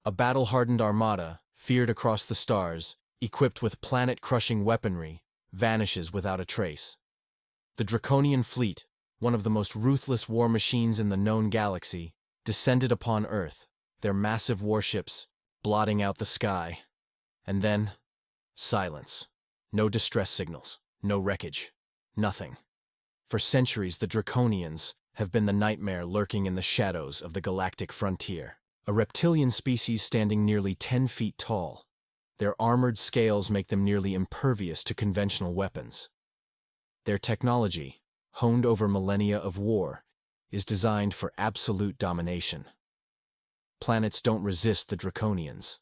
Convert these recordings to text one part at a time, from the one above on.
A battle-hardened armada, feared across the stars, equipped with planet-crushing weaponry, vanishes without a trace. The Draconian fleet, one of the most ruthless war machines in the known galaxy, descended upon Earth, their massive warships blotting out the sky. And then, silence. No distress signals, no wreckage, nothing. For centuries, the Draconians have been the nightmare lurking in the shadows of the galactic frontier, a reptilian species standing nearly 10 feet tall. Their armored scales make them nearly impervious to conventional weapons. Their technology, honed over millennia of war, is designed for absolute domination. Planets don't resist the Draconians.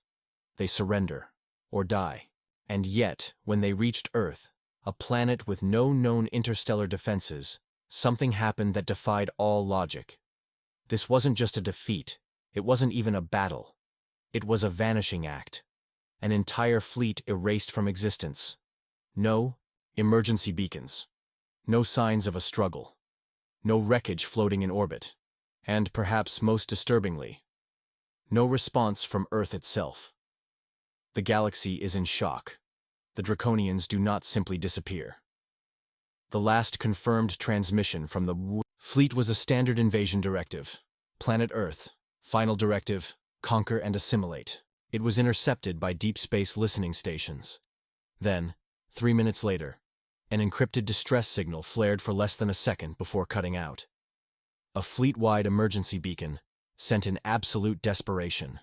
They surrender, or die. And yet, when they reached Earth, a planet with no known interstellar defenses, something happened that defied all logic. This wasn't just a defeat. It wasn't even a battle. It was a vanishing act. An entire fleet erased from existence. No emergency beacons. No signs of a struggle. No wreckage floating in orbit. And perhaps most disturbingly, no response from Earth itself. The galaxy is in shock. The Draconians do not simply disappear. The last confirmed transmission from the fleet was a standard invasion directive. Planet Earth. Final directive, conquer and assimilate. It was intercepted by deep space listening stations. Then, 3 minutes later, an encrypted distress signal flared for less than a second before cutting out. A fleet-wide emergency beacon, sent in absolute desperation.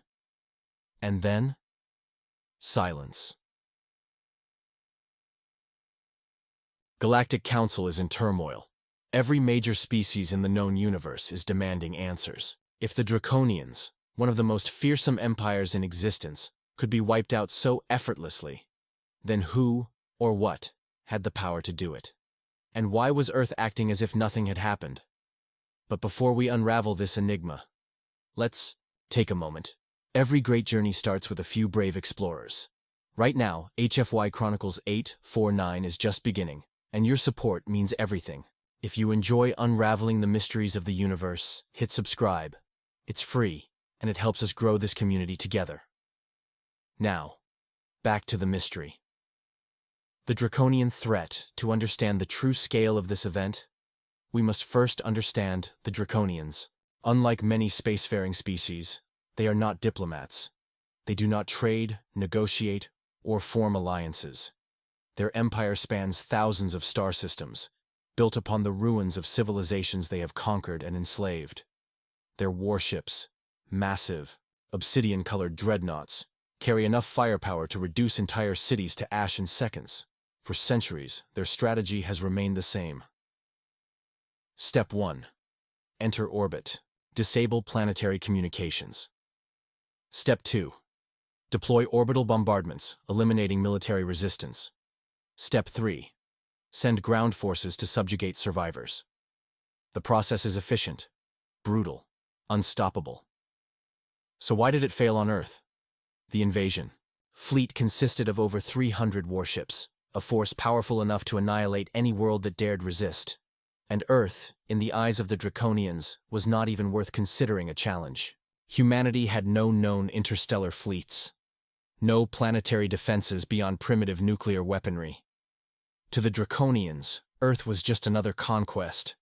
And then, silence. Galactic Council is in turmoil. Every major species in the known universe is demanding answers. If the Draconians, one of the most fearsome empires in existence, could be wiped out so effortlessly, then who, or what, had the power to do it? And why was Earth acting as if nothing had happened? But before we unravel this enigma, let's take a moment. Every great journey starts with a few brave explorers. Right now, HFY Chronicles-849 is just beginning, and your support means everything. If you enjoy unraveling the mysteries of the universe, hit subscribe. It's free, and it helps us grow this community together. Now, back to the mystery. The Draconian threat. To understand the true scale of this event, we must first understand the Draconians. Unlike many spacefaring species, they are not diplomats. They do not trade, negotiate, or form alliances. Their empire spans thousands of star systems, built upon the ruins of civilizations they have conquered and enslaved. Their warships, massive, obsidian-colored dreadnoughts, carry enough firepower to reduce entire cities to ash in seconds. For centuries, their strategy has remained the same. Step 1. Enter orbit. Disable planetary communications. Step 2. Deploy orbital bombardments, eliminating military resistance. Step 3. Send ground forces to subjugate survivors. The process is efficient, brutal, unstoppable. So why did it fail on Earth? The invasion. Fleet consisted of over 300 warships, a force powerful enough to annihilate any world that dared resist. And Earth, in the eyes of the Draconians, was not even worth considering a challenge. Humanity had no known interstellar fleets. No planetary defenses beyond primitive nuclear weaponry. To the Draconians, Earth was just another conquest,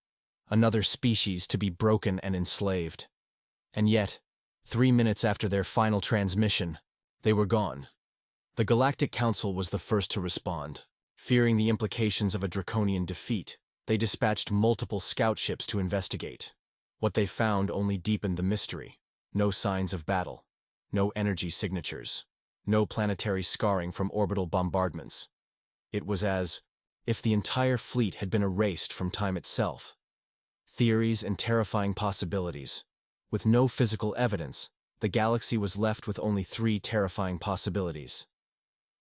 another species to be broken and enslaved. And yet, 3 minutes after their final transmission, they were gone. The Galactic Council was the first to respond. Fearing the implications of a Draconian defeat, they dispatched multiple scout ships to investigate. What they found only deepened the mystery. No signs of battle, no energy signatures, no planetary scarring from orbital bombardments. It was as if the entire fleet had been erased from time itself. Theories and terrifying possibilities. With no physical evidence, the galaxy was left with only 3 terrifying possibilities.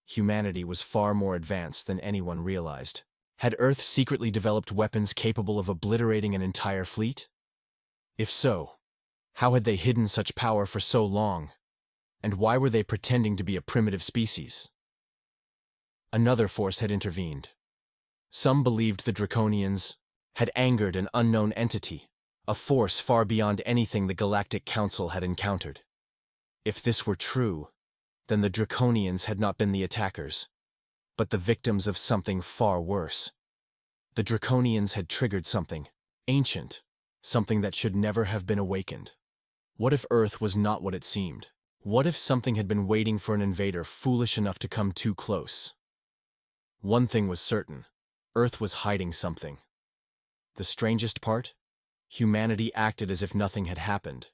Humanity was far more advanced than anyone realized. Had Earth secretly developed weapons capable of obliterating an entire fleet? If so, how had they hidden such power for so long? And why were they pretending to be a primitive species? Another force had intervened. Some believed the Draconians had angered an unknown entity, a force far beyond anything the Galactic Council had encountered. If this were true, then the Draconians had not been the attackers, but the victims of something far worse. The Draconians had triggered something ancient, something that should never have been awakened. What if Earth was not what it seemed? What if something had been waiting for an invader foolish enough to come too close? One thing was certain: Earth was hiding something. The strangest part? Humanity acted as if nothing had happened.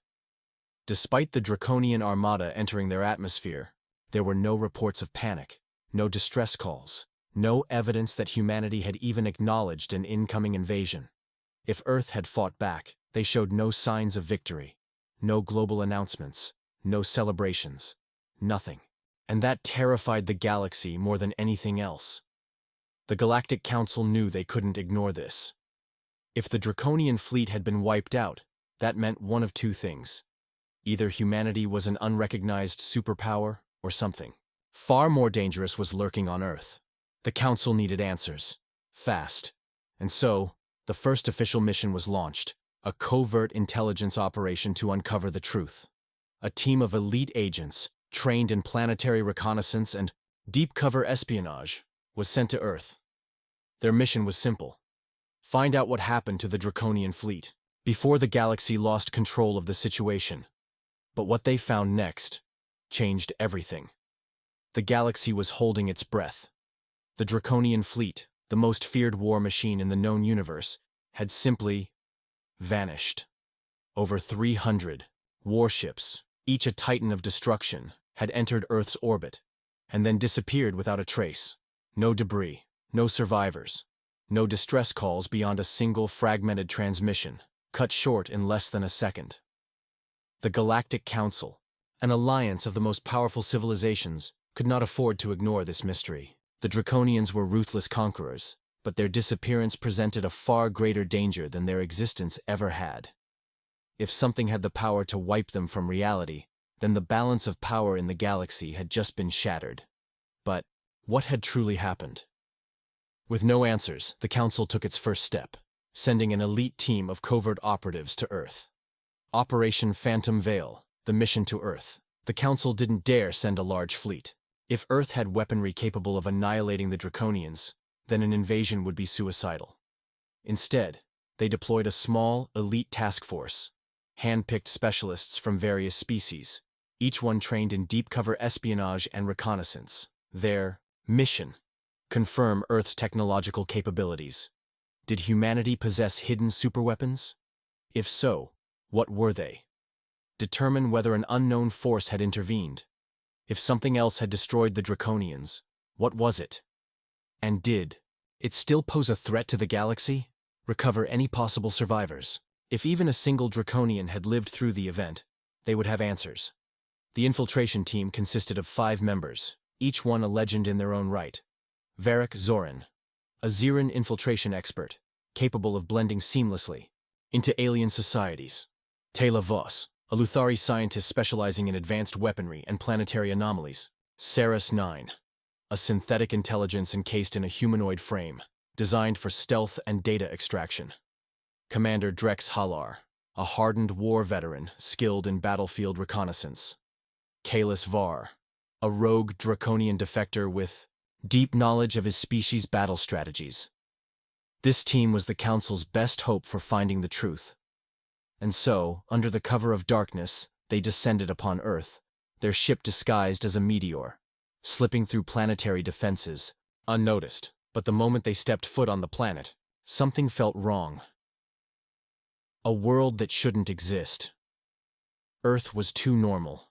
Despite the Draconian armada entering their atmosphere, there were no reports of panic, no distress calls, no evidence that humanity had even acknowledged an incoming invasion. If Earth had fought back, they showed no signs of victory, no global announcements, no celebrations, nothing. And that terrified the galaxy more than anything else. The Galactic Council knew they couldn't ignore this. If the Draconian fleet had been wiped out, that meant one of two things. Either humanity was an unrecognized superpower, or something far more dangerous was lurking on Earth. The Council needed answers, fast. And so, the first official mission was launched, a covert intelligence operation to uncover the truth. A team of elite agents, trained in planetary reconnaissance and deep-cover espionage, was sent to Earth. Their mission was simple: find out what happened to the Draconian fleet before the galaxy lost control of the situation. But what they found next changed everything. The galaxy was holding its breath. The Draconian fleet, the most feared war machine in the known universe, had simply vanished. Over 300 warships, each a titan of destruction, had entered Earth's orbit, and then disappeared without a trace. No debris, no survivors, no distress calls beyond a single fragmented transmission, cut short in less than a second. The Galactic Council, an alliance of the most powerful civilizations, could not afford to ignore this mystery. The Draconians were ruthless conquerors, but their disappearance presented a far greater danger than their existence ever had. If something had the power to wipe them from reality, then the balance of power in the galaxy had just been shattered. But what had truly happened? With no answers, the Council took its first step, sending an elite team of covert operatives to Earth. Operation Phantom Veil, the mission to Earth. The Council didn't dare send a large fleet. If Earth had weaponry capable of annihilating the Draconians, then an invasion would be suicidal. Instead, they deployed a small, elite task force, hand-picked specialists from various species, each one trained in deep-cover espionage and reconnaissance. Their mission: confirm Earth's technological capabilities. Did humanity possess hidden superweapons? If so, what were they? Determine whether an unknown force had intervened. If something else had destroyed the Draconians, what was it? And did it still pose a threat to the galaxy? Recover any possible survivors. If even a single Draconian had lived through the event, they would have answers. The infiltration team consisted of 5 members, each one a legend in their own right. Varric Zorin, a Xeran infiltration expert, capable of blending seamlessly into alien societies. Taylor Voss, a Luthari scientist specializing in advanced weaponry and planetary anomalies. Saris 9, a synthetic intelligence encased in a humanoid frame, designed for stealth and data extraction. Commander Drex Halar, a hardened war veteran skilled in battlefield reconnaissance. Kalis Var, a rogue Draconian defector with deep knowledge of his species' battle strategies. This team was the Council's best hope for finding the truth. And so, under the cover of darkness, they descended upon Earth, their ship disguised as a meteor, slipping through planetary defenses, unnoticed. But the moment they stepped foot on the planet, something felt wrong. A world that shouldn't exist. Earth was too normal.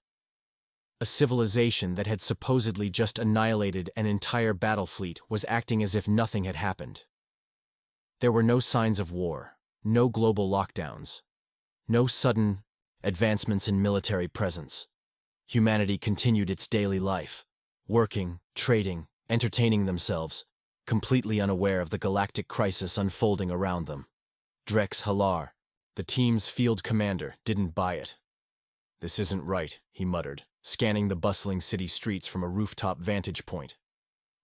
A civilization that had supposedly just annihilated an entire battle fleet was acting as if nothing had happened. There were no signs of war, no global lockdowns, no sudden advancements in military presence. Humanity continued its daily life, working, trading, entertaining themselves, completely unaware of the galactic crisis unfolding around them. Drex Halar, the team's field commander, didn't buy it. "This isn't right," he muttered, scanning the bustling city streets from a rooftop vantage point.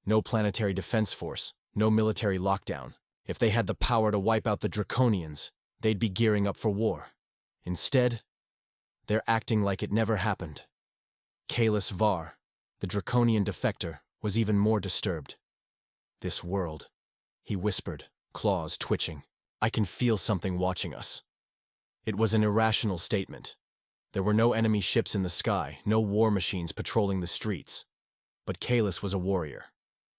No planetary defense force, no military lockdown. If they had the power to wipe out the Draconians, they'd be gearing up for war. Instead, they're acting like it never happened. HFY, the Draconian defector, was even more disturbed. "This world," he whispered, claws twitching. "I can feel something watching us." It was an irrational statement. There were no enemy ships in the sky, no war machines patrolling the streets. But Kalis was a warrior,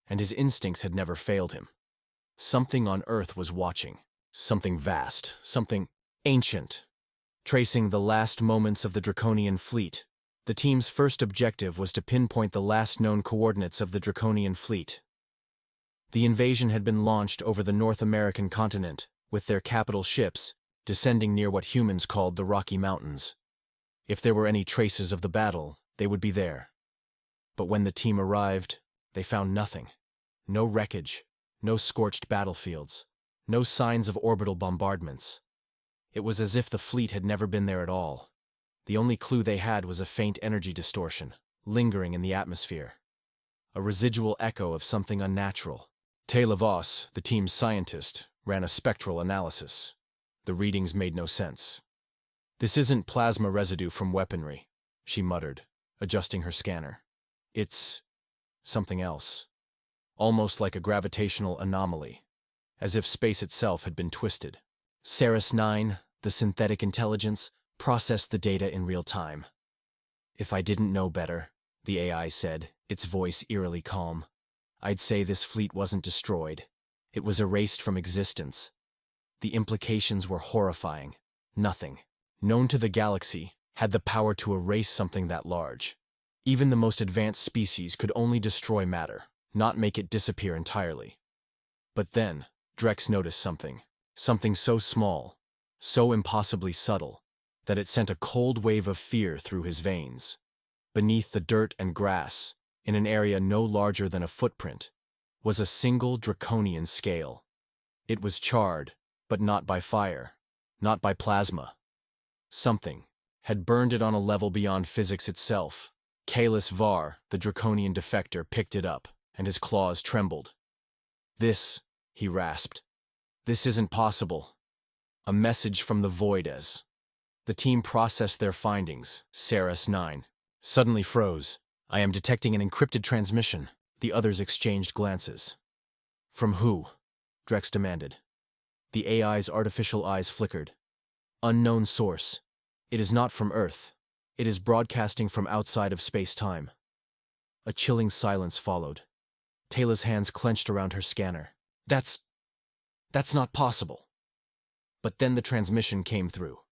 and his instincts had never failed him. Something on Earth was watching. Something vast, something ancient. Tracing the last moments of the Draconian fleet, the team's first objective was to pinpoint the last known coordinates of the Draconian fleet. The invasion had been launched over the North American continent, with their capital ships descending near what humans called the Rocky Mountains. If there were any traces of the battle, they would be there. But when the team arrived, they found nothing. No wreckage, no scorched battlefields, no signs of orbital bombardments. It was as if the fleet had never been there at all. The only clue they had was a faint energy distortion, lingering in the atmosphere. A residual echo of something unnatural. Taylor Voss, the team's scientist, ran a spectral analysis. The readings made no sense. "This isn't plasma residue from weaponry," she muttered, adjusting her scanner. "It's something else. Almost like a gravitational anomaly, as if space itself had been twisted." Ceres 9, the synthetic intelligence, processed the data in real time. "If I didn't know better," the AI said, its voice eerily calm, "I'd say this fleet wasn't destroyed. It was erased from existence." The implications were horrifying. Nothing, known to the galaxy, had the power to erase something that large. Even the most advanced species could only destroy matter, not make it disappear entirely. But then, Drex noticed something. Something so small, so impossibly subtle, that it sent a cold wave of fear through his veins. Beneath the dirt and grass, in an area no larger than a footprint, was a single draconian scale. It was charred, but not by fire, not by plasma. Something had burned it on a level beyond physics itself. Kalis Var, the Draconian defector, picked it up, and his claws trembled. "This," he rasped. "This isn't possible." A message from the void as the team processed their findings. Ceres 9 suddenly froze. "I am detecting an encrypted transmission." The others exchanged glances. "From who?" Drex demanded. The AI's artificial eyes flickered. "Unknown source. It is not from Earth. It is broadcasting from outside of space-time." A chilling silence followed. Taylor's hands clenched around her scanner. That's not possible." But then the transmission came through.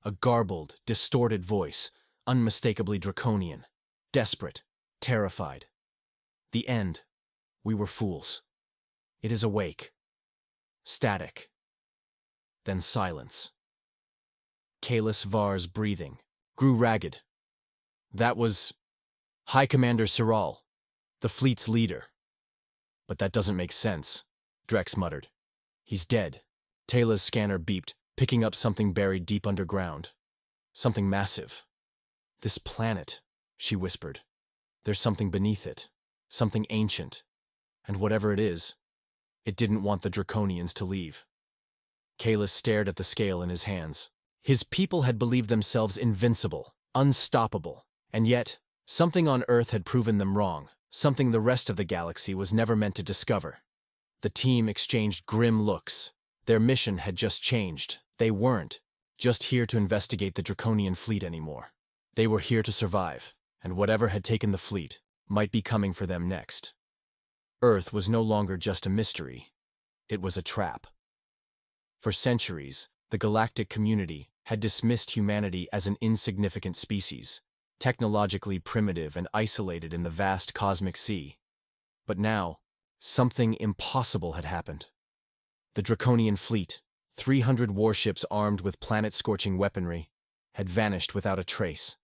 A garbled, distorted voice, unmistakably draconian, desperate, terrified. "The end. We were fools. It is awake." Static. Then silence. Kalis Var's breathing grew ragged. "That was High Commander Siral, the fleet's leader." "But that doesn't make sense," Drex muttered. "He's dead." Taylor's scanner beeped, picking up something buried deep underground. Something massive. "This planet," she whispered. "There's something beneath it. Something ancient. And whatever it is, it didn't want the Draconians to leave." Kalis stared at the scale in his hands. His people had believed themselves invincible, unstoppable, and yet, something on Earth had proven them wrong, something the rest of the galaxy was never meant to discover. The team exchanged grim looks. Their mission had just changed. They weren't just here to investigate the Draconian fleet anymore. They were here to survive, and whatever had taken the fleet might be coming for them next. Earth was no longer just a mystery. It was a trap. For centuries, the galactic community had dismissed humanity as an insignificant species, technologically primitive and isolated in the vast cosmic sea. But now, something impossible had happened. The Draconian fleet, 300 warships armed with planet-scorching weaponry, had vanished without a trace.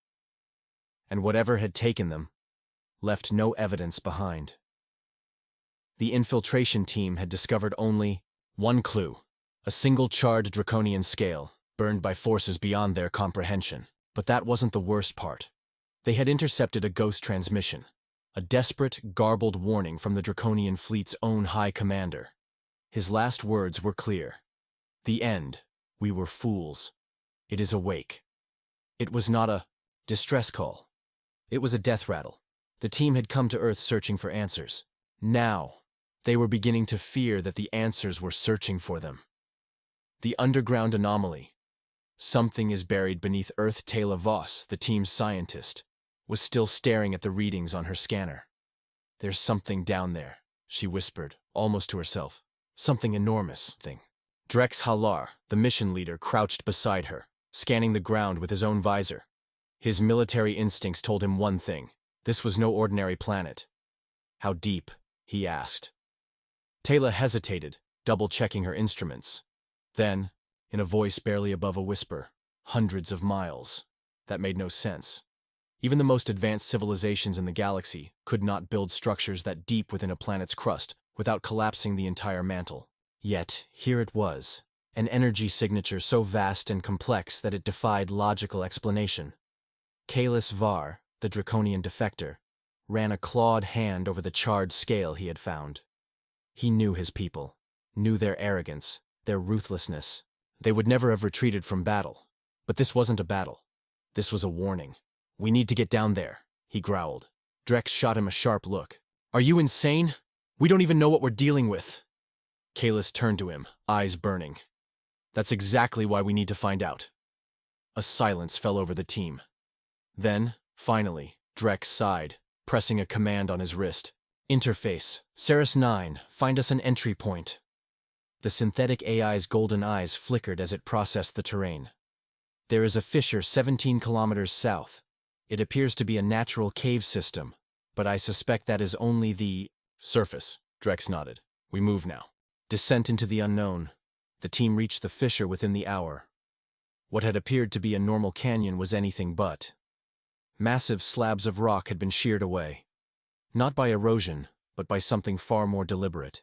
And whatever had taken them left no evidence behind. The infiltration team had discovered only one clue: a single charred Draconian scale, burned by forces beyond their comprehension. But that wasn't the worst part. They had intercepted a ghost transmission, a desperate, garbled warning from the Draconian fleet's own High Commander. His last words were clear. "The end. We were fools. It is awake." It was not a distress call. It was a death rattle. The team had come to Earth searching for answers. Now, they were beginning to fear that the answers were searching for them. The underground anomaly. Something is buried beneath Earth. Taylor Voss, the team's scientist, was still staring at the readings on her scanner. "There's something down there," she whispered, almost to herself. "Something enormous thing." Drex Halar, the mission leader, crouched beside her, scanning the ground with his own visor. His military instincts told him one thing: this was no ordinary planet. "How deep?" he asked. Taylor hesitated, double-checking her instruments. Then, in a voice barely above a whisper, "Hundreds of miles." That made no sense. Even the most advanced civilizations in the galaxy could not build structures that deep within a planet's crust without collapsing the entire mantle. Yet, here it was, an energy signature so vast and complex that it defied logical explanation. Kalis Var, the Draconian defector, ran a clawed hand over the charred scale he had found. He knew his people, knew their arrogance, their ruthlessness. They would never have retreated from battle. But this wasn't a battle. This was a warning. "We need to get down there," he growled. Drex shot him a sharp look. "Are you insane? We don't even know what we're dealing with." Kalis turned to him, eyes burning. "That's exactly why we need to find out." A silence fell over the team. Then, finally, Drex sighed, pressing a command on his wrist. "Interface, Ceres 9, find us an entry point." The synthetic AI's golden eyes flickered as it processed the terrain. "There is a fissure 17 kilometers south. It appears to be a natural cave system, but I suspect that is only the surface." Drex nodded. "We move now." Descent into the unknown. The team reached the fissure within the hour. What had appeared to be a normal canyon was anything but. Massive slabs of rock had been sheared away. Not by erosion, but by something far more deliberate.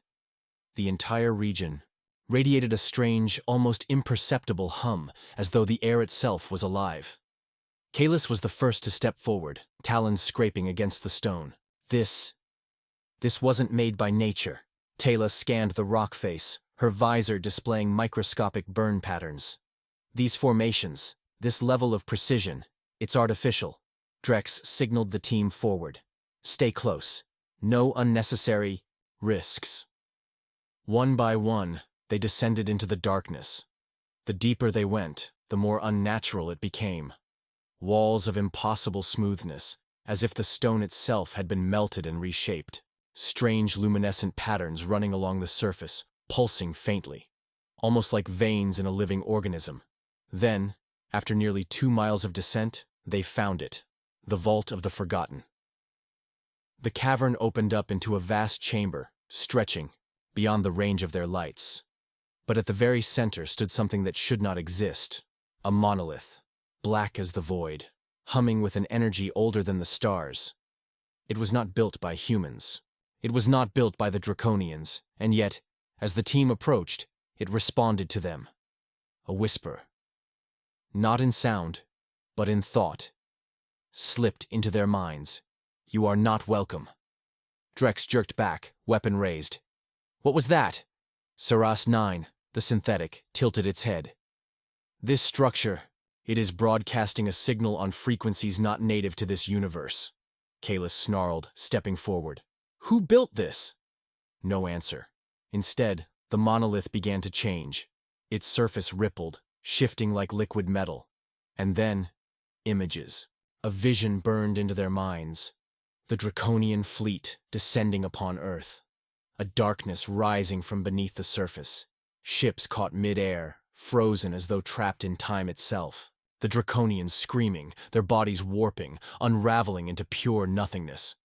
The entire region radiated a strange, almost imperceptible hum, as though the air itself was alive. Kalis was the first to step forward, talons scraping against the stone. This wasn't made by nature. Taylor scanned the rock face, her visor displaying microscopic burn patterns. "These formations, this level of precision, it's artificial." Drex signaled the team forward. "Stay close. No unnecessary risks." One by one, they descended into the darkness. The deeper they went, the more unnatural it became. Walls of impossible smoothness, as if the stone itself had been melted and reshaped. Strange luminescent patterns running along the surface, pulsing faintly, almost like veins in a living organism. Then, after nearly 2 miles of descent, they found it. The Vault of the Forgotten. The cavern opened up into a vast chamber, stretching beyond the range of their lights. But at the very center stood something that should not exist. A monolith, black as the void, humming with an energy older than the stars. It was not built by humans. It was not built by the Draconians, and yet, as the team approached, it responded to them. A whisper, not in sound, but in thought, slipped into their minds. "You are not welcome." Drex jerked back, weapon raised. "What was that?" Ceres 9, the synthetic, tilted its head. "This structure, it is broadcasting a signal on frequencies not native to this universe." Kalis snarled, stepping forward. "Who built this?" No answer. Instead, the monolith began to change. Its surface rippled, shifting like liquid metal. And then, images. A vision burned into their minds. The Draconian fleet descending upon Earth. A darkness rising from beneath the surface. Ships caught mid-air, frozen as though trapped in time itself. The Draconians screaming, their bodies warping, unraveling into pure nothingness.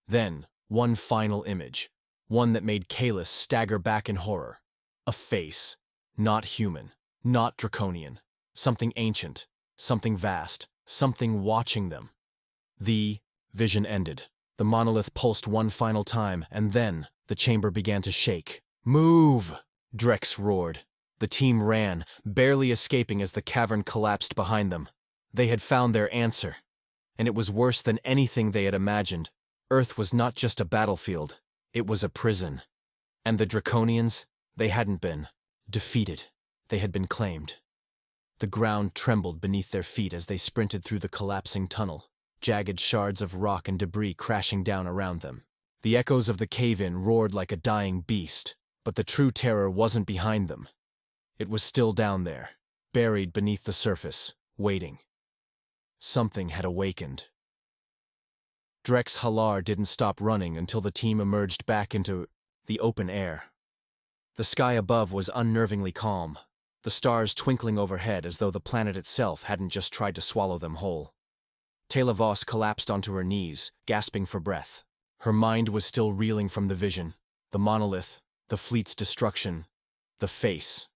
Then, one final image. One that made Kalis stagger back in horror. A face. Not human. Not Draconian. Something ancient. Something vast. Something watching them. The vision ended. The monolith pulsed one final time, and then the chamber began to shake. "Move!" Drex roared. The team ran, barely escaping as the cavern collapsed behind them. They had found their answer. And it was worse than anything they had imagined. Earth was not just a battlefield. It was a prison. And the Draconians, they hadn't been defeated. They had been claimed. The ground trembled beneath their feet as they sprinted through the collapsing tunnel. jagged shards of rock and debris crashing down around them. The echoes of the cave-in roared like a dying beast, but the true terror wasn't behind them. It was still down there, buried beneath the surface, waiting. Something had awakened. Drex Halar didn't stop running until the team emerged back into the open air. The sky above was unnervingly calm, the stars twinkling overhead as though the planet itself hadn't just tried to swallow them whole. Taylor Voss collapsed onto her knees, gasping for breath. Her mind was still reeling from the vision, the monolith, the fleet's destruction, the face.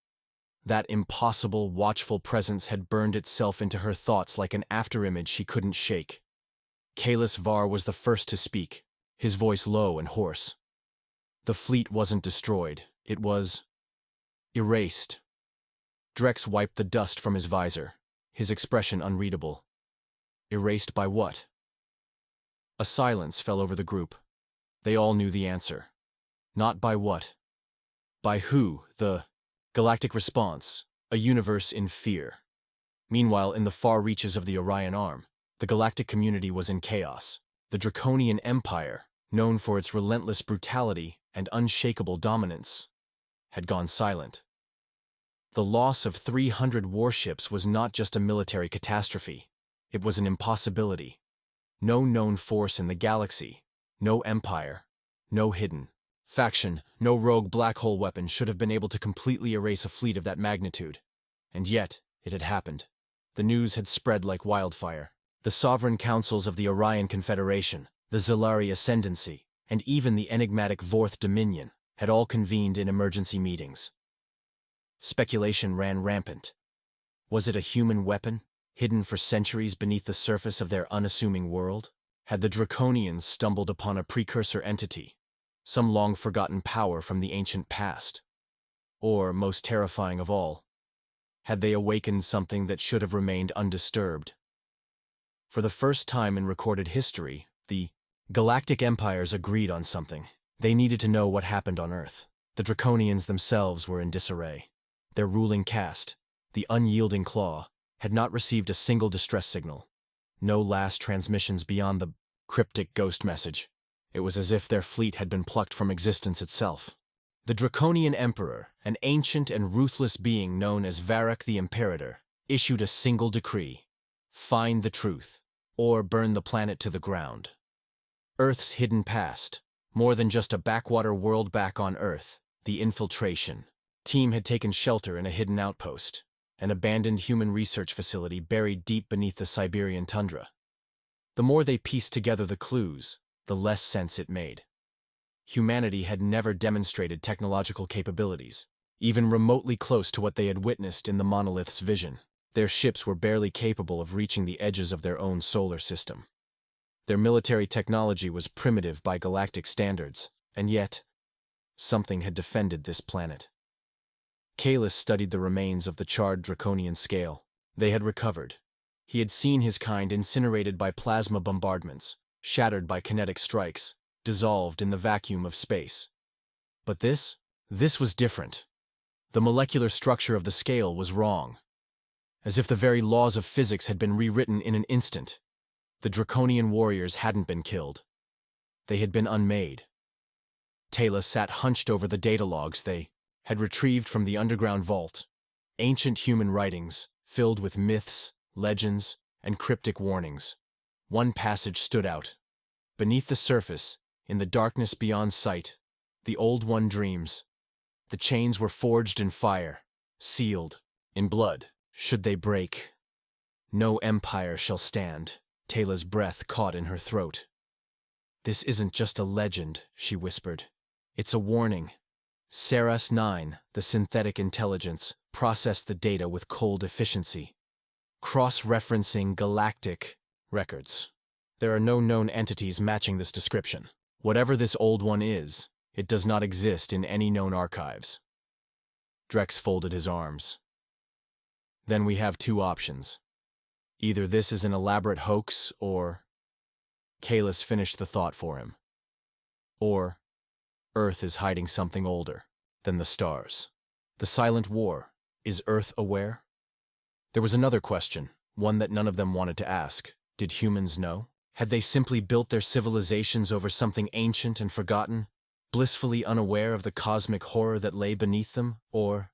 That impossible, watchful presence had burned itself into her thoughts like an afterimage she couldn't shake. Kalis Var was the first to speak, his voice low and hoarse. The fleet wasn't destroyed, it was erased. Drex wiped the dust from his visor, his expression unreadable. Erased by what? A silence fell over the group. They all knew the answer. Not by what. By who, the galactic response, a universe in fear. Meanwhile, in the far reaches of the Orion Arm, the galactic community was in chaos. The Draconian Empire, known for its relentless brutality and unshakable dominance, had gone silent. The loss of 300 warships was not just a military catastrophe. It was an impossibility. No known force in the galaxy, no empire, no hidden faction, no rogue black hole weapon should have been able to completely erase a fleet of that magnitude. And yet, it had happened. The news had spread like wildfire. The sovereign councils of the Orion Confederation, the Zilari Ascendancy, and even the enigmatic Vorth Dominion had all convened in emergency meetings. Speculation ran rampant. Was it a human weapon, hidden for centuries beneath the surface of their unassuming world? Had the Draconians stumbled upon a precursor entity, some long-forgotten power from the ancient past? Or, most terrifying of all, had they awakened something that should have remained undisturbed? For the first time in recorded history, the galactic empires agreed on something. They needed to know what happened on Earth. The Draconians themselves were in disarray. Their ruling caste, the unyielding Claw, had not received a single distress signal. No last transmissions beyond the cryptic ghost message. It was as if their fleet had been plucked from existence itself. The Draconian Emperor, an ancient and ruthless being known as Varrock the Imperator, issued a single decree: find the truth, or burn the planet to the ground. Earth's hidden past, more than just a backwater world back on Earth, the infiltration team had taken shelter in a hidden outpost, an abandoned human research facility buried deep beneath the Siberian tundra. The more they pieced together the clues, the less sense it made. Humanity had never demonstrated technological capabilities, even remotely close to what they had witnessed in the monolith's vision. Their ships were barely capable of reaching the edges of their own solar system. Their military technology was primitive by galactic standards, and yet, something had defended this planet. Kalis studied the remains of the charred Draconian scale. They had recovered. He had seen his kind incinerated by plasma bombardments, shattered by kinetic strikes, dissolved in the vacuum of space. But this was different. The molecular structure of the scale was wrong. As if the very laws of physics had been rewritten in an instant. The Draconian warriors hadn't been killed. They had been unmade. Taylor sat hunched over the data logs they had retrieved from the underground vault. Ancient human writings, filled with myths, legends, and cryptic warnings. One passage stood out. Beneath the surface, in the darkness beyond sight, the Old One dreams. The chains were forged in fire, sealed in blood. Should they break, no empire shall stand. Taylor's breath caught in her throat. This isn't just a legend, she whispered. It's a warning. Ceras 9, the synthetic intelligence, processed the data with cold efficiency, cross-referencing galactic records. There are no known entities matching this description. Whatever this Old One is, it does not exist in any known archives. Drex folded his arms. Then we have two options. Either this is an elaborate hoax, or... Kalis finished the thought for him. Or, Earth is hiding something older than the stars. The Silent War. Is Earth aware? There was another question, one that none of them wanted to ask. Did humans know? Had they simply built their civilizations over something ancient and forgotten, blissfully unaware of the cosmic horror that lay beneath them, or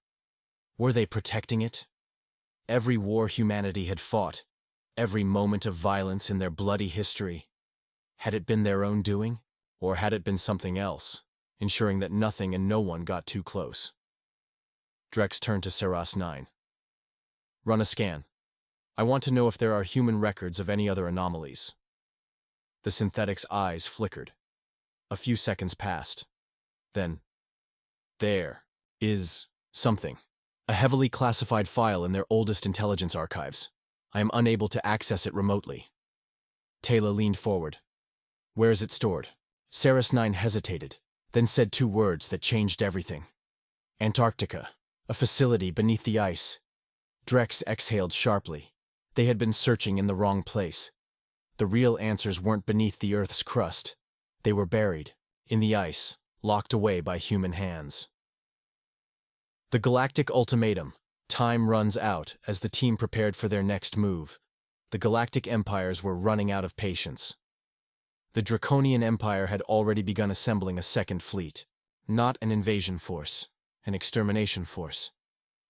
were they protecting it? Every war humanity had fought, every moment of violence in their bloody history, had it been their own doing, or had it been something else, ensuring that nothing and no one got too close? Drex turned to Saras 9. Run a scan. I want to know if there are human records of any other anomalies. The synthetic's eyes flickered. A few seconds passed. Then, there is something. A heavily classified file in their oldest intelligence archives. I am unable to access it remotely. Taylor leaned forward. Where is it stored? Saras 9 hesitated, then said two words that changed everything. Antarctica. A facility beneath the ice. Drex exhaled sharply. They had been searching in the wrong place. The real answers weren't beneath the Earth's crust. They were buried, in the ice, locked away by human hands. The Galactic Ultimatum. Time runs out as the team prepared for their next move. The Galactic Empires were running out of patience. The Draconian Empire had already begun assembling a second fleet. Not an invasion force, an extermination force.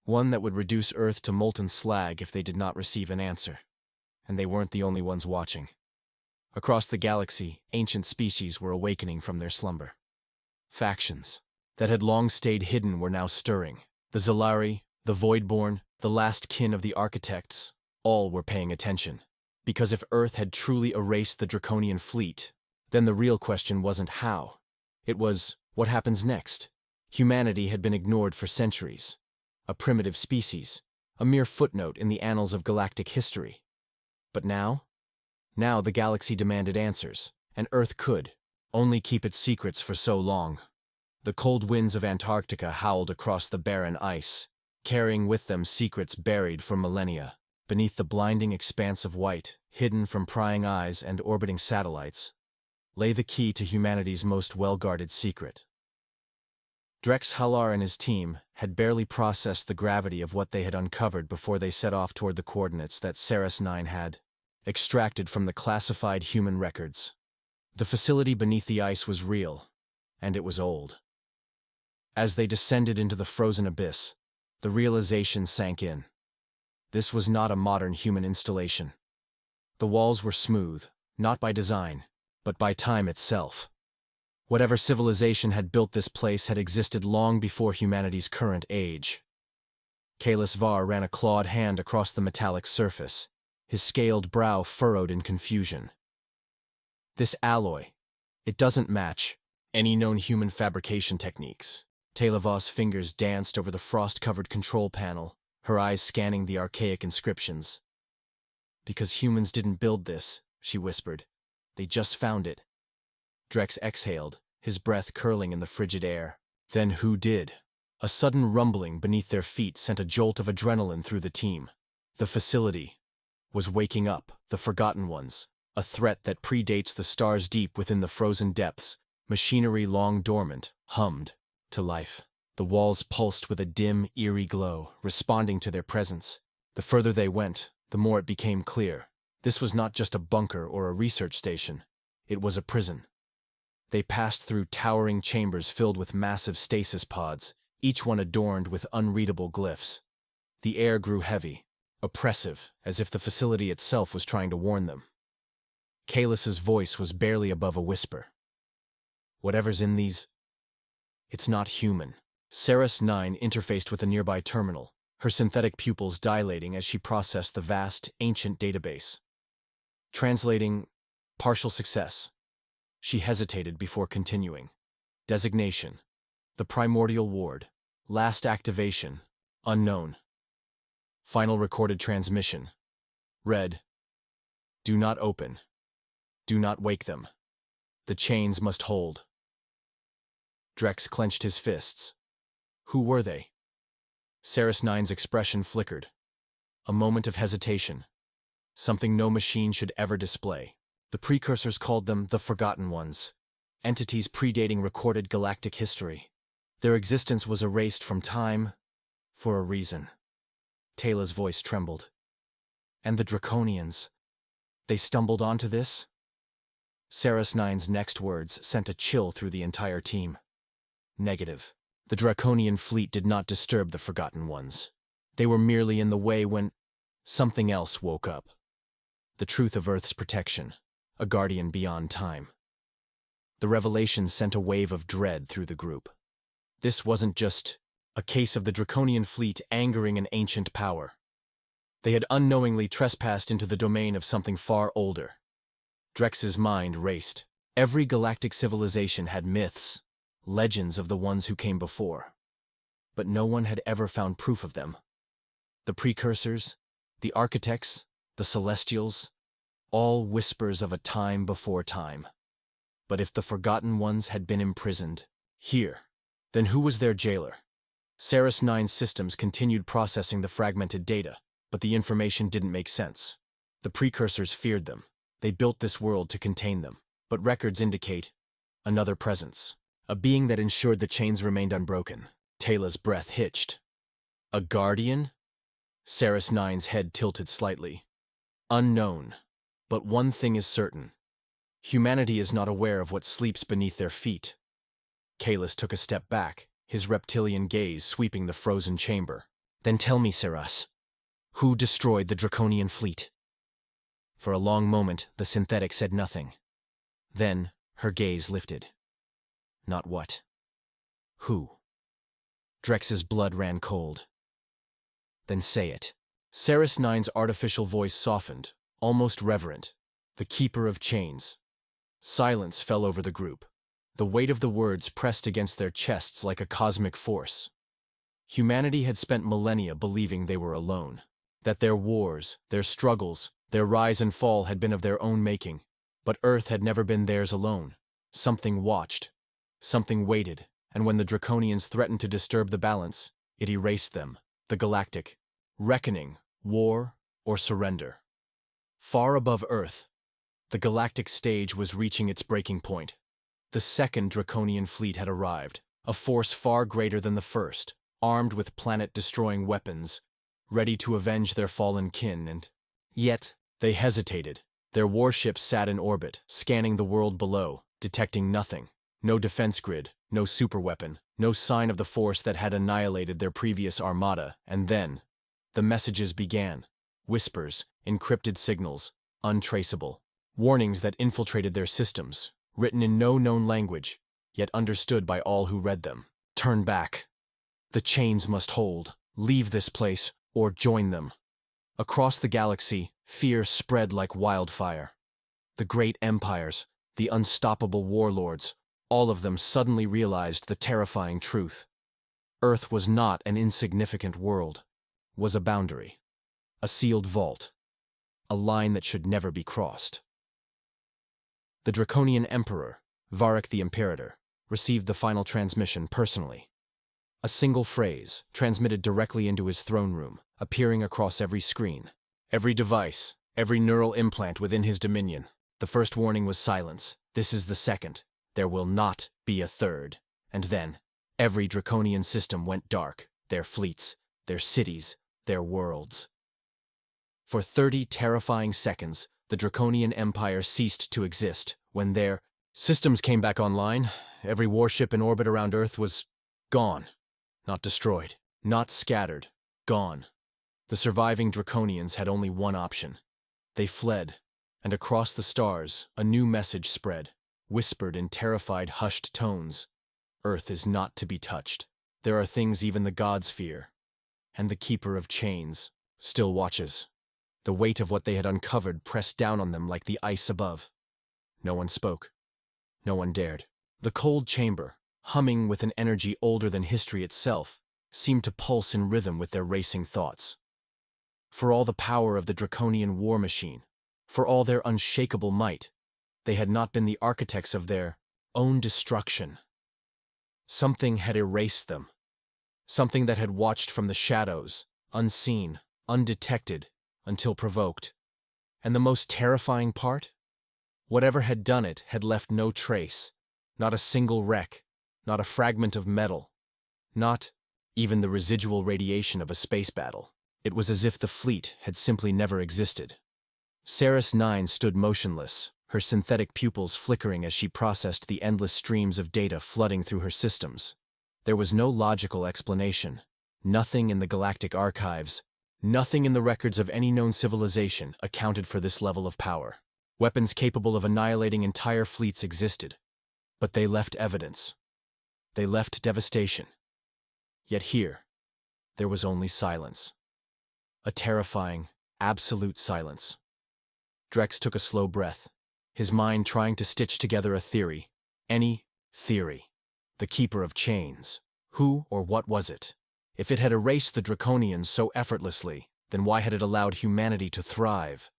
One that would reduce Earth to molten slag if they did not receive an answer. And they weren't the only ones watching. Across the galaxy, ancient species were awakening from their slumber. Factions that had long stayed hidden were now stirring. The Zalari, the Voidborn, the last kin of the Architects, all were paying attention. Because if Earth had truly erased the Draconian fleet, then the real question wasn't how. It was, what happens next? Humanity had been ignored for centuries. A primitive species, a mere footnote in the annals of galactic history. But now? Now the galaxy demanded answers, and Earth could only keep its secrets for so long. The cold winds of Antarctica howled across the barren ice, carrying with them secrets buried for millennia. Beneath the blinding expanse of white, hidden from prying eyes and orbiting satellites, lay the key to humanity's most well-guarded secret. Drex Halar and his team had barely processed the gravity of what they had uncovered before they set off toward the coordinates that Saras 9 had extracted from the classified human records. The facility beneath the ice was real, and it was old. As they descended into the frozen abyss, the realization sank in. This was not a modern human installation. The walls were smooth, not by design, but by time itself. Whatever civilization had built this place had existed long before humanity's current age. Kalis Var ran a clawed hand across the metallic surface, his scaled brow furrowed in confusion. This alloy, it doesn't match any known human fabrication techniques. Talavos' fingers danced over the frost-covered control panel, her eyes scanning the archaic inscriptions. Because humans didn't build this, she whispered. They just found it. Drex exhaled, his breath curling in the frigid air. Then who did? A sudden rumbling beneath their feet sent a jolt of adrenaline through the team. The facility was waking up, the Forgotten Ones, a threat that predates the stars deep within the frozen depths. Machinery long dormant, hummed to life. The walls pulsed with a dim, eerie glow, responding to their presence. The further they went, the more it became clear. This was not just a bunker or a research station. It was a prison. They passed through towering chambers filled with massive stasis pods, each one adorned with unreadable glyphs. The air grew heavy, oppressive, as if the facility itself was trying to warn them. Kalis's voice was barely above a whisper. Whatever's in these, it's not human. Saras 9 interfaced with a nearby terminal, her synthetic pupils dilating as she processed the vast, ancient database. Translating, partial success. She hesitated before continuing. Designation, the primordial ward. Last activation, unknown. Final recorded transmission. Read, do not open. Do not wake them. The chains must hold. Drex clenched his fists. Who were they? Saras 9's expression flickered. A moment of hesitation. Something no machine should ever display. The precursors called them the Forgotten Ones, entities predating recorded galactic history. Their existence was erased from time for a reason. Taylor's voice trembled. And the Draconians, they stumbled onto this? Saras Nine's next words sent a chill through the entire team. Negative. The Draconian fleet did not disturb the Forgotten Ones. They were merely in the way when something else woke up. The truth of Earth's protection, a guardian beyond time. The revelation sent a wave of dread through the group. This wasn't just a case of the Draconian fleet angering an ancient power. They had unknowingly trespassed into the domain of something far older. Drex's mind raced. Every galactic civilization had myths, legends of the ones who came before. But no one had ever found proof of them. The precursors, the architects, the celestials, all whispers of a time before time. But if the Forgotten Ones had been imprisoned here, then who was their jailer? Saras Nine's systems continued processing the fragmented data, but the information didn't make sense. The precursors feared them. They built this world to contain them, but records indicate another presence, a being that ensured the chains remained unbroken. Taylor's breath hitched. A guardian? Saras Nine's head tilted slightly. Unknown, but one thing is certain. Humanity is not aware of what sleeps beneath their feet. Kalis took a step back, his reptilian gaze sweeping the frozen chamber. Then tell me, Saras, who destroyed the Draconian fleet? For a long moment, the synthetic said nothing. Then, her gaze lifted. Not what. Who? Drex's blood ran cold. Then say it. Saras Nine's artificial voice softened, almost reverent. The Keeper of Chains. Silence fell over the group. The weight of the words pressed against their chests like a cosmic force. Humanity had spent millennia believing they were alone. That their wars, their struggles, their rise and fall had been of their own making. But Earth had never been theirs alone. Something watched. Something waited, and when the Draconians threatened to disturb the balance, it erased them. The galactic reckoning, war, or surrender. Far above Earth, the galactic stage was reaching its breaking point. The second Draconian fleet had arrived, a force far greater than the first, armed with planet-destroying weapons, ready to avenge their fallen kin, and yet they hesitated. Their warships sat in orbit, scanning the world below, detecting nothing. No defense grid, no superweapon, no sign of the force that had annihilated their previous armada, and then the messages began. Whispers, encrypted signals, untraceable. Warnings that infiltrated their systems, written in no known language, yet understood by all who read them. Turn back. The chains must hold. Leave this place, or join them. Across the galaxy, fear spread like wildfire. The great empires, the unstoppable warlords, all of them suddenly realized the terrifying truth. Earth was not an insignificant world, was a boundary, a sealed vault, a line that should never be crossed. The Draconian Emperor, Varric the Imperator, received the final transmission personally. A single phrase, transmitted directly into his throne room, appearing across every screen, every device, every neural implant within his dominion. The first warning was silence. This is the second. There will not be a third. And then, every Draconian system went dark. Their fleets, their cities, their worlds. For 30 terrifying seconds, the Draconian Empire ceased to exist. When their systems came back online, every warship in orbit around Earth was gone. Not destroyed, not scattered, gone. The surviving Draconians had only one option. They fled, and across the stars, a new message spread, whispered in terrified, hushed tones. Earth is not to be touched. There are things even the gods fear. And the Keeper of Chains still watches. The weight of what they had uncovered pressed down on them like the ice above. No one spoke. No one dared. The cold chamber, humming with an energy older than history itself, seemed to pulse in rhythm with their racing thoughts. For all the power of the Draconian war machine, for all their unshakable might, they had not been the architects of their own destruction. Something had erased them. Something that had watched from the shadows, unseen, undetected, until provoked. And the most terrifying part? Whatever had done it had left no trace, not a single wreck, not a fragment of metal, not even the residual radiation of a space battle. It was as if the fleet had simply never existed. Saras Nine stood motionless, her synthetic pupils flickering as she processed the endless streams of data flooding through her systems. There was no logical explanation. Nothing in the galactic archives, nothing in the records of any known civilization accounted for this level of power. Weapons capable of annihilating entire fleets existed, but they left evidence. They left devastation. Yet here, there was only silence. A terrifying, absolute silence. Drex took a slow breath, his mind trying to stitch together a theory. Any theory. The Keeper of Chains. Who or what was it? If it had erased the Draconians so effortlessly, then why had it allowed humanity to thrive?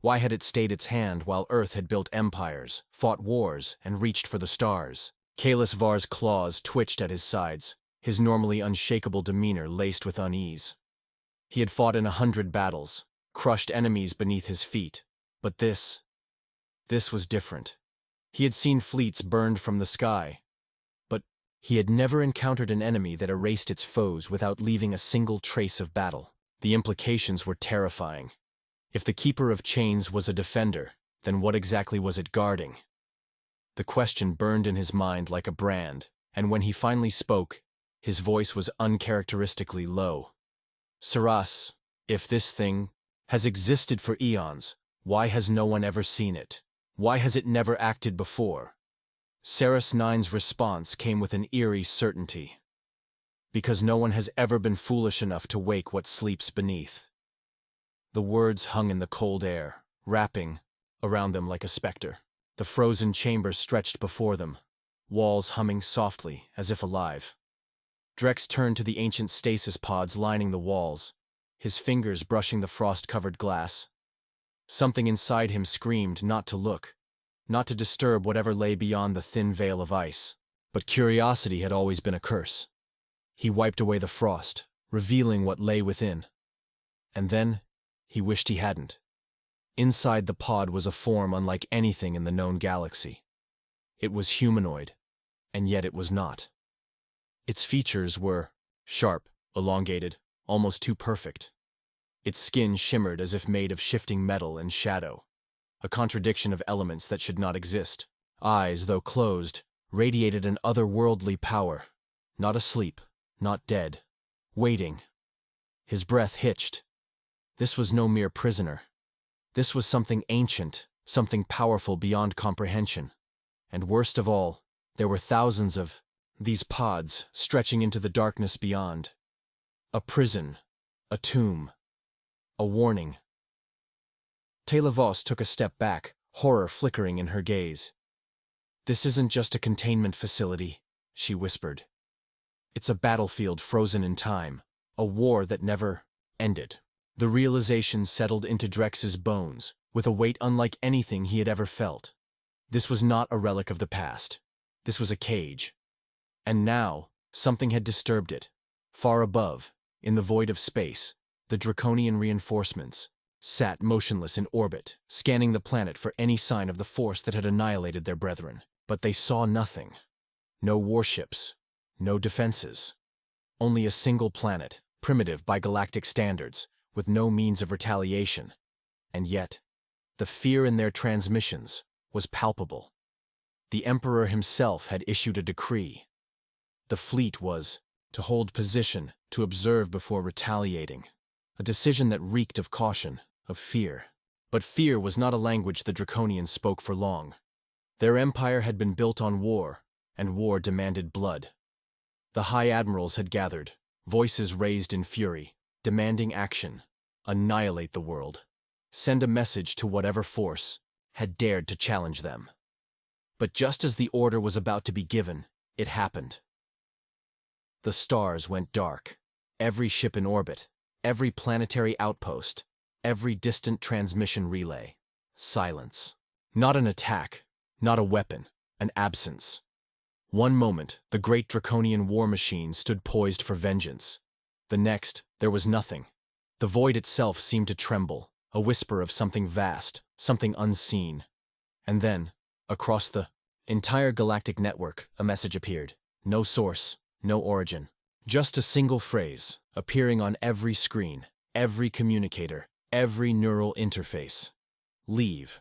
Why had it stayed its hand while Earth had built empires, fought wars, and reached for the stars? Kalis Var's claws twitched at his sides, his normally unshakable demeanor laced with unease. He had fought in 100 battles, crushed enemies beneath his feet, but this was different. He had seen fleets burned from the sky, but he had never encountered an enemy that erased its foes without leaving a single trace of battle. The implications were terrifying. If the Keeper of Chains was a defender, then what exactly was it guarding? The question burned in his mind like a brand, and when he finally spoke, his voice was uncharacteristically low. Saras, if this thing has existed for eons, why has no one ever seen it? Why has it never acted before? Saras Nine's response came with an eerie certainty. Because no one has ever been foolish enough to wake what sleeps beneath. The words hung in the cold air, wrapping around them like a specter. The frozen chamber stretched before them, walls humming softly as if alive. Drex turned to the ancient stasis pods lining the walls, his fingers brushing the frost-covered glass. Something inside him screamed not to look, not to disturb whatever lay beyond the thin veil of ice. But curiosity had always been a curse. He wiped away the frost, revealing what lay within. And then, he wished he hadn't. Inside the pod was a form unlike anything in the known galaxy. It was humanoid, and yet it was not. Its features were sharp, elongated, almost too perfect. Its skin shimmered as if made of shifting metal and shadow, a contradiction of elements that should not exist. Eyes, though closed, radiated an otherworldly power, not asleep, not dead, waiting. His breath hitched. This was no mere prisoner. This was something ancient, something powerful beyond comprehension. And worst of all, there were thousands of these pods stretching into the darkness beyond. A prison, a tomb, a warning. Taylor Voss took a step back, horror flickering in her gaze. "This isn't just a containment facility," she whispered. "It's a battlefield frozen in time, a war that never ended." The realization settled into Drex's bones, with a weight unlike anything he had ever felt. This was not a relic of the past. This was a cage. And now, something had disturbed it. Far above, in the void of space, the Draconian reinforcements sat motionless in orbit, scanning the planet for any sign of the force that had annihilated their brethren. But they saw nothing. No warships, no defenses. Only a single planet, primitive by galactic standards, with no means of retaliation. And yet, the fear in their transmissions was palpable. The Emperor himself had issued a decree. The fleet was to hold position, to observe before retaliating. A decision that reeked of caution, of fear. But fear was not a language the Draconians spoke for long. Their empire had been built on war, and war demanded blood. The High Admirals had gathered, voices raised in fury, demanding action, annihilate the world, send a message to whatever force had dared to challenge them. But just as the order was about to be given, it happened. The stars went dark. Every ship in orbit, every planetary outpost, every distant transmission relay. Silence. Not an attack, not a weapon, an absence. One moment, the great Draconian war machine stood poised for vengeance. The next, there was nothing. The void itself seemed to tremble, a whisper of something vast, something unseen. And then, across the entire galactic network, a message appeared. No source, no origin. Just a single phrase, appearing on every screen, every communicator, every neural interface. Leave.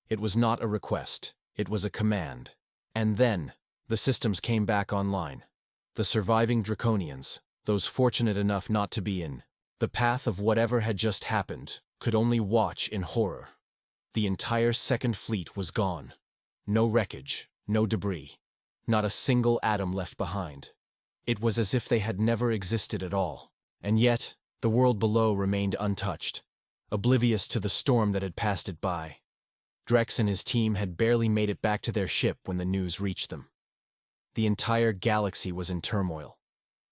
It was not a request, it was a command. And then, the systems came back online. The surviving Draconians, those fortunate enough not to be in the path of whatever had just happened, could only watch in horror. The entire Second Fleet was gone. No wreckage, no debris, not a single atom left behind. It was as if they had never existed at all. And yet, the world below remained untouched, oblivious to the storm that had passed it by. Drex and his team had barely made it back to their ship when the news reached them. The entire galaxy was in turmoil.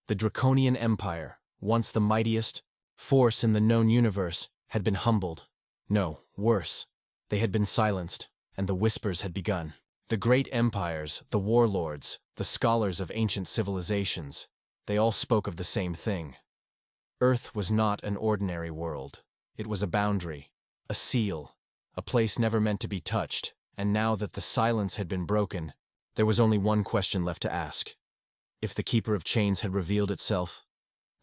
The Draconian Empire, once the mightiest force in the known universe, had been humbled. No, worse. They had been silenced, and the whispers had begun. The great empires, the warlords, the scholars of ancient civilizations, they all spoke of the same thing. Earth was not an ordinary world. It was a boundary, a seal, a place never meant to be touched, and now that the silence had been broken, there was only one question left to ask. If the Keeper of Chains had revealed itself,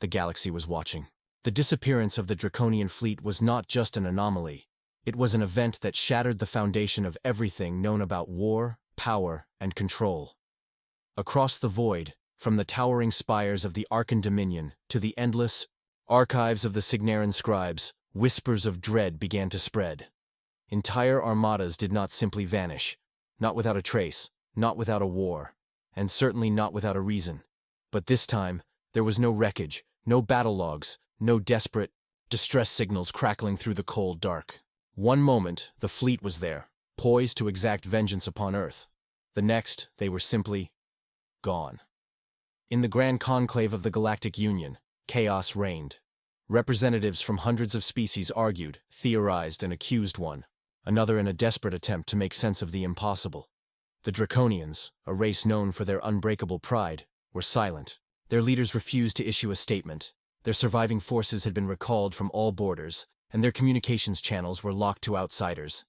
the galaxy was watching. The disappearance of the Draconian fleet was not just an anomaly. It was an event that shattered the foundation of everything known about war, power, and control. Across the void, from the towering spires of the Arkan Dominion to the endless archives of the Signaran scribes, whispers of dread began to spread. Entire armadas did not simply vanish, not without a trace, not without a war, and certainly not without a reason. But this time, there was no wreckage, no battle logs, no desperate distress signals crackling through the cold dark. One moment, the fleet was there, poised to exact vengeance upon Earth. The next, they were simply gone. In the grand conclave of the Galactic Union, chaos reigned. Representatives from hundreds of species argued, theorized, and accused one another in a desperate attempt to make sense of the impossible. The Draconians, a race known for their unbreakable pride, were silent. Their leaders refused to issue a statement. Their surviving forces had been recalled from all borders, and their communications channels were locked to outsiders.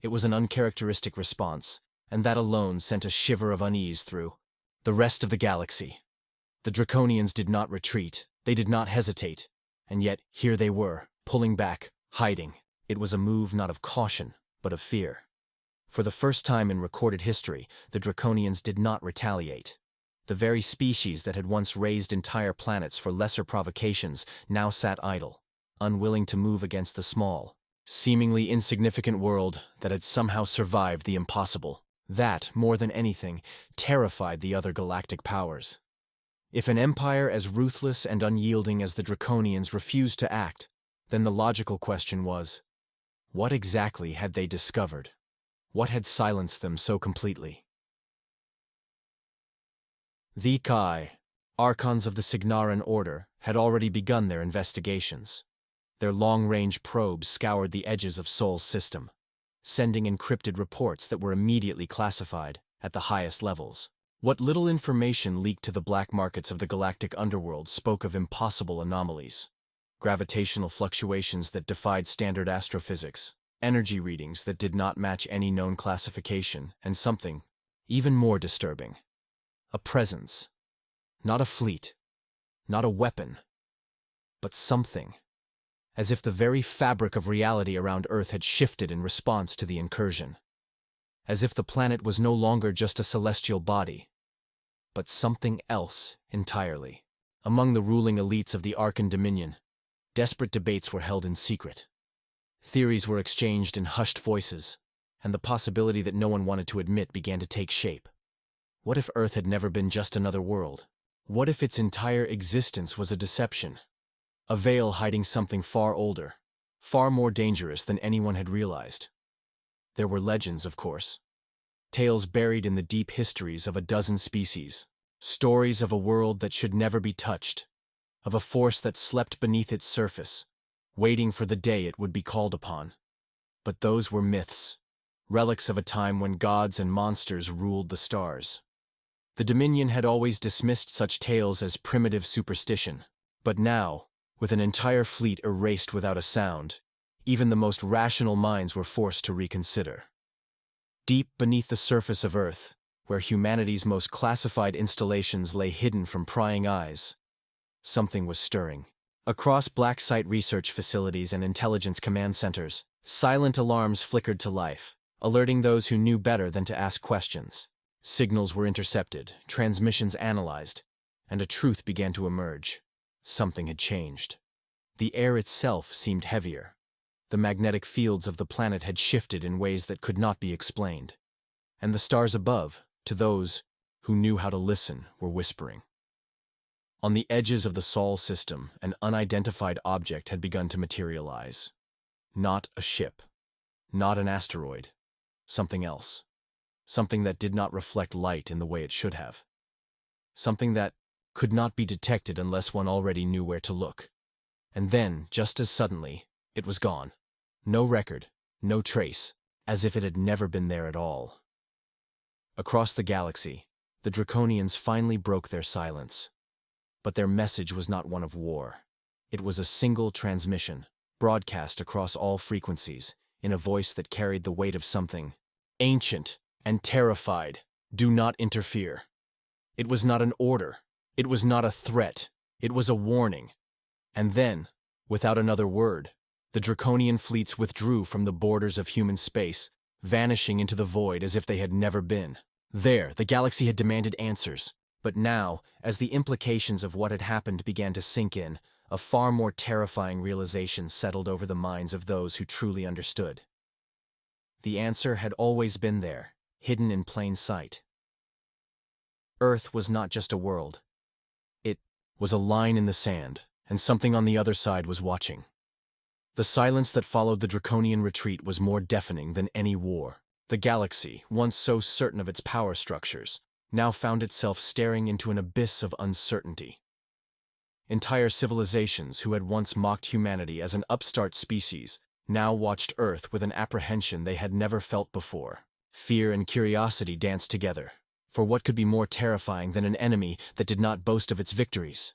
It was an uncharacteristic response, and that alone sent a shiver of unease through the rest of the galaxy. The Draconians did not retreat, they did not hesitate, and yet here they were, pulling back, hiding. It was a move not of caution, but of fear. For the first time in recorded history, the Draconians did not retaliate. The very species that had once raised entire planets for lesser provocations now sat idle, unwilling to move against the small, seemingly insignificant world that had somehow survived the impossible. That, more than anything, terrified the other galactic powers. If an empire as ruthless and unyielding as the Draconians refused to act, then the logical question was, what exactly had they discovered? What had silenced them so completely? The Kai, Archons of the Signaran Order, had already begun their investigations. Their long-range probes scoured the edges of Sol's system, sending encrypted reports that were immediately classified at the highest levels. What little information leaked to the black markets of the galactic underworld spoke of impossible anomalies. Gravitational fluctuations that defied standard astrophysics, energy readings that did not match any known classification, and something even more disturbing. A presence. Not a fleet. Not a weapon. But something. As if the very fabric of reality around Earth had shifted in response to the incursion. As if the planet was no longer just a celestial body, but something else entirely. Among the ruling elites of the Arkan Dominion, desperate debates were held in secret. Theories were exchanged in hushed voices, and the possibility that no one wanted to admit began to take shape. What if Earth had never been just another world? What if its entire existence was a deception? A veil hiding something far older, far more dangerous than anyone had realized. There were legends, of course. Tales buried in the deep histories of a dozen species. Stories of a world that should never be touched. Of a force that slept beneath its surface, waiting for the day it would be called upon. But those were myths. Relics of a time when gods and monsters ruled the stars. The Dominion had always dismissed such tales as primitive superstition. But now, with an entire fleet erased without a sound, even the most rational minds were forced to reconsider. Deep beneath the surface of Earth, where humanity's most classified installations lay hidden from prying eyes, something was stirring. Across black site research facilities and intelligence command centers, silent alarms flickered to life. alerting those who knew better than to ask questions. Signals were intercepted, transmissions analyzed, and a truth began to emerge. Something had changed. The air itself seemed heavier. The magnetic fields of the planet had shifted in ways that could not be explained. And the stars above, to those who knew how to listen, were whispering. On the edges of the Sol system, an unidentified object had begun to materialize. Not a ship. Not an asteroid. Something else. Something that did not reflect light in the way it should have. Something that could not be detected unless one already knew where to look. And then, just as suddenly, it was gone. No record, no trace, as if it had never been there at all. Across the galaxy, the Draconians finally broke their silence. But their message was not one of war. It was a single transmission, broadcast across all frequencies, in a voice that carried the weight of something ancient and terrified. Do not interfere. It was not an order. It was not a threat. It was a warning. And then, without another word, the Draconian fleets withdrew from the borders of human space, vanishing into the void as if they had never been. There, the galaxy had demanded answers. But now, as the implications of what had happened began to sink in, a far more terrifying realization settled over the minds of those who truly understood. The answer had always been there, hidden in plain sight. Earth was not just a world. It was a line in the sand, and something on the other side was watching. The silence that followed the Draconian retreat was more deafening than any war. The galaxy, once so certain of its power structures, now found itself staring into an abyss of uncertainty. Entire civilizations who had once mocked humanity as an upstart species now watched Earth with an apprehension they had never felt before. Fear and curiosity danced together, for what could be more terrifying than an enemy that did not boast of its victories?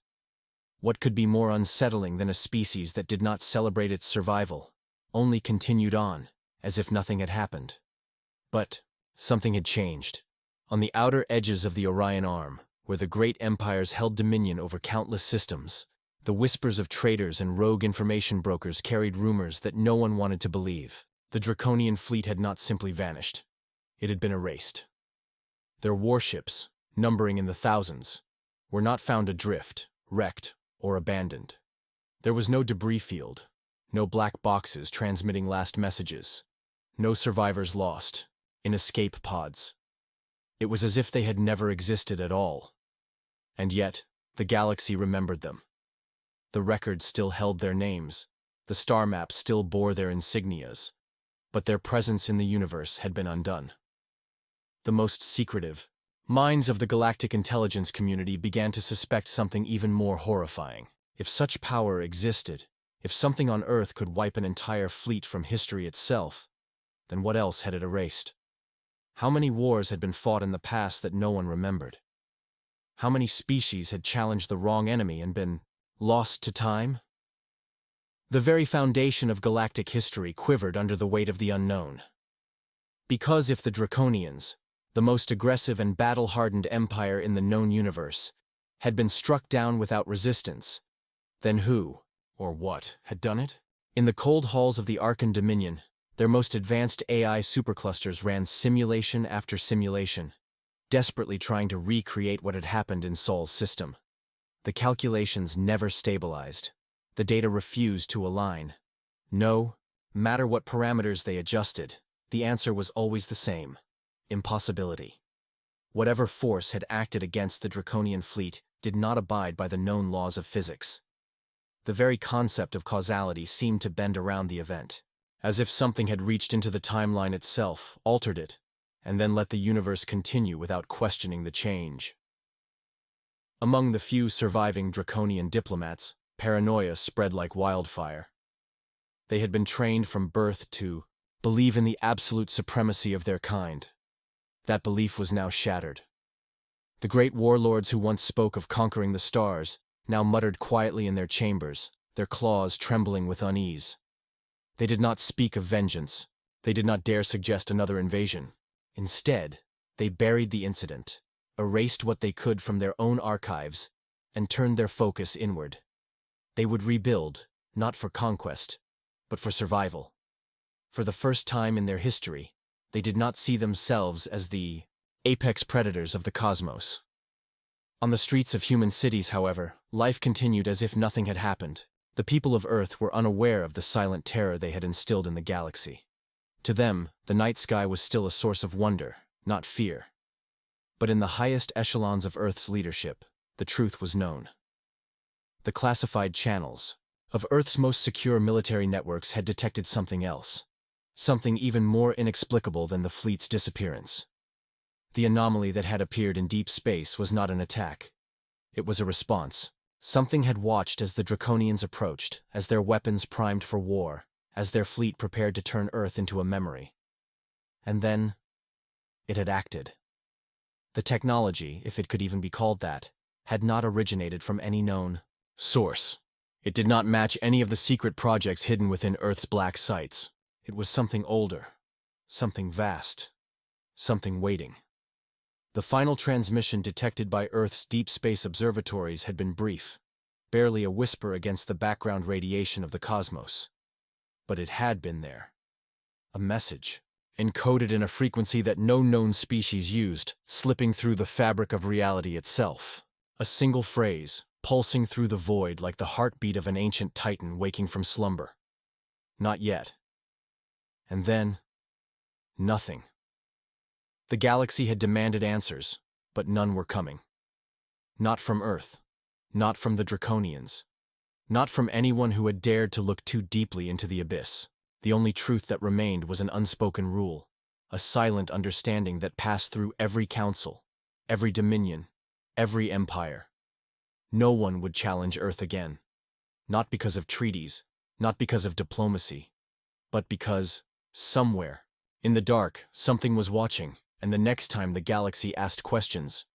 What could be more unsettling than a species that did not celebrate its survival, only continued on, as if nothing had happened? But something had changed. On the outer edges of the Orion Arm, where the great empires held dominion over countless systems, the whispers of traitors and rogue information brokers carried rumors that no one wanted to believe. The Draconian fleet had not simply vanished. It had been erased. Their warships, numbering in the thousands, were not found adrift, wrecked, or abandoned. There was no debris field, no black boxes transmitting last messages, no survivors lost in escape pods. It was as if they had never existed at all. And yet, the galaxy remembered them. The records still held their names, the star maps still bore their insignias, but their presence in the universe had been undone. The most secretive minds of the galactic intelligence community began to suspect something even more horrifying. If such power existed, if something on Earth could wipe an entire fleet from history itself, then what else had it erased? How many wars had been fought in the past that no one remembered? How many species had challenged the wrong enemy and been lost to time? The very foundation of galactic history quivered under the weight of the unknown. Because if the Draconians, the most aggressive and battle-hardened empire in the known universe, had been struck down without resistance, then who, or what, had done it? In the cold halls of the Arkan Dominion, their most advanced AI superclusters ran simulation after simulation, desperately trying to recreate what had happened in Sol's system. The calculations never stabilized. The data refused to align. No matter what parameters they adjusted, the answer was always the same: impossibility. Whatever force had acted against the Draconian fleet did not abide by the known laws of physics. The very concept of causality seemed to bend around the event, as if something had reached into the timeline itself, altered it, and then let the universe continue without questioning the change. Among the few surviving Draconian diplomats, paranoia spread like wildfire. They had been trained from birth to believe in the absolute supremacy of their kind. That belief was now shattered. The great warlords who once spoke of conquering the stars now muttered quietly in their chambers, their claws trembling with unease. They did not speak of vengeance. They did not dare suggest another invasion. Instead, they buried the incident, erased what they could from their own archives, and turned their focus inward. They would rebuild, not for conquest, but for survival. For the first time in their history, They did not see themselves as the apex predators of the cosmos. On the streets of human cities, however, life continued as if nothing had happened. The people of Earth were unaware of the silent terror they had instilled in the galaxy. To them, the night sky was still a source of wonder, not fear. But in the highest echelons of Earth's leadership, the truth was known. The classified channels of Earth's most secure military networks had detected something else. Something even more inexplicable than the fleet's disappearance. The anomaly that had appeared in deep space was not an attack. It was a response. Something had watched as the Draconians approached, as their weapons primed for war, as their fleet prepared to turn Earth into a memory. And then, it had acted. The technology, if it could even be called that, had not originated from any known source. It did not match any of the secret projects hidden within Earth's black sites. It was something older, something vast, something waiting. The final transmission detected by Earth's deep space observatories had been brief, barely a whisper against the background radiation of the cosmos. But it had been there. A message, encoded in a frequency that no known species used, slipping through the fabric of reality itself. A single phrase, pulsing through the void like the heartbeat of an ancient titan waking from slumber. Not yet. And then, nothing. The galaxy had demanded answers, but none were coming. Not from Earth. Not from the Draconians. Not from anyone who had dared to look too deeply into the abyss. The only truth that remained was an unspoken rule, a silent understanding that passed through every council, every dominion, every empire. No one would challenge Earth again. Not because of treaties, not because of diplomacy, but because, somewhere, in the dark, something was watching, and the next time the galaxy asked questions,